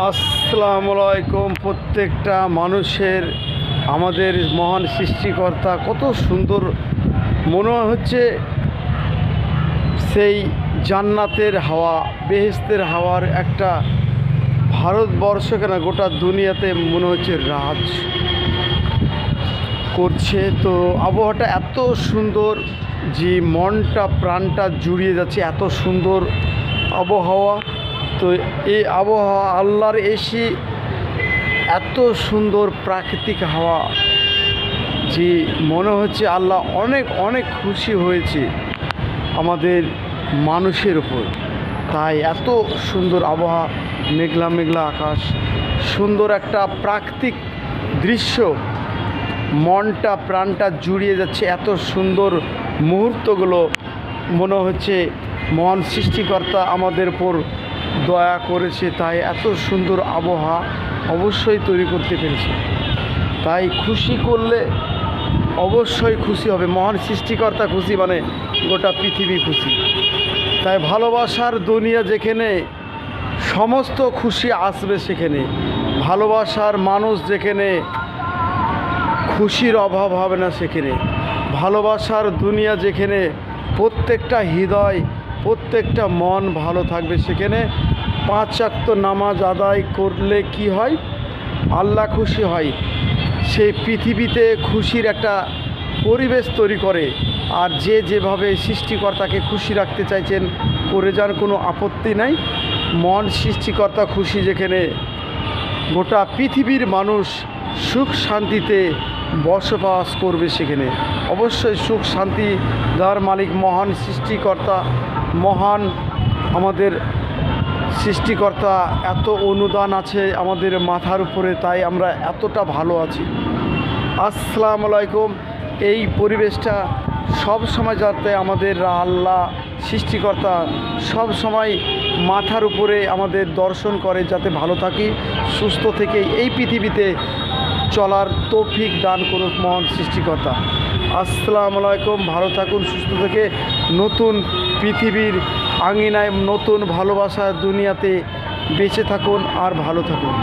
আসসালামু আলাইকুম। প্রত্যেকটা মানুষের আমাদের মহান সৃষ্টিকর্তা কত সুন্দর মনে হচ্ছে, সেই জান্নাতের হাওয়া, বেহেশতের হাওয়ার একটা ভারতবর্ষ কেন গোটা দুনিয়াতে মনে হচ্ছে রাজ করছে। তো আবহাওয়াটা এত সুন্দর যে মনটা প্রাণটা জুড়িয়ে যাচ্ছে, এত সুন্দর আবহাওয়া। তো এই আবহাওয়া আল্লাহর এসে এত সুন্দর প্রাকৃতিক হাওয়া যে মনে হচ্ছে আল্লাহ অনেক অনেক খুশি হয়েছে আমাদের মানুষের উপর। তাই এত সুন্দর আবহাওয়া, মেঘলা মেঘলা আকাশ, সুন্দর একটা প্রাকৃতিক দৃশ্য, মনটা প্রাণটা জুড়িয়ে যাচ্ছে। এত সুন্দর মুহূর্তগুলো মনে হচ্ছে মহান সৃষ্টিকর্তা আমাদের উপর দয়া করেছে, তাই এত সুন্দর আবহাওয়া অবশ্যই তৈরি করতে পেরেছে। তাই খুশি করলে অবশ্যই খুশি হবে, মহান সৃষ্টিকর্তা খুশি মানে গোটা পৃথিবী খুশি। তাই ভালোবাসার দুনিয়া যেখানে সমস্ত খুশি আসবে, সেখানে ভালোবাসার মানুষ যেখানে খুশির অভাব হবে না, সেখানে ভালোবাসার দুনিয়া যেখানে প্রত্যেকটা হৃদয় প্রত্যেকটা মন ভালো থাকবে, সেখানে 5 ওয়াক্ত নামাজ আদায় করলে কি হয়, আল্লাহ খুশি হয়। সেই পৃথিবীতে খুশির একটা পরিবেশ তৈরি করে। আর যে যেভাবে সৃষ্টিকর্তাকে খুশি রাখতে চাইছেন করে যান, কোনো আপত্তি নাই। মন সৃষ্টিকর্তা খুশি, যেখানে গোটা পৃথিবীর মানুষ সুখ শান্তিতে বসবাস করবে, সেখানে অবশ্যই সুখ শান্তি যার মালিক মহান সৃষ্টিকর্তা, মহান আমাদের সৃষ্টিকর্তা। এত অনুদান আছে আমাদের মাথার উপরে, তাই আমরা এতটা ভালো আছি। আসসালামু আলাইকুম। এই পরিবেশটা সব সময় যাতে আমাদের আল্লাহ সৃষ্টিকর্তা সব সময় মাথার উপরে আমাদের দর্শন করে, যাতে ভালো থাকি, সুস্থ থেকে এই পৃথিবীতে চলার তৌফিক দান করুক মহান সৃষ্টিকর্তা। আসসালামু আলাইকুম। ভালো থাকুন, সুস্থ থেকে নতুন পৃথিবীর আঙিনায় নতুন ভালোবাসার দুনিয়াতে বেঁচে থাকুন আর ভালো থাকুন।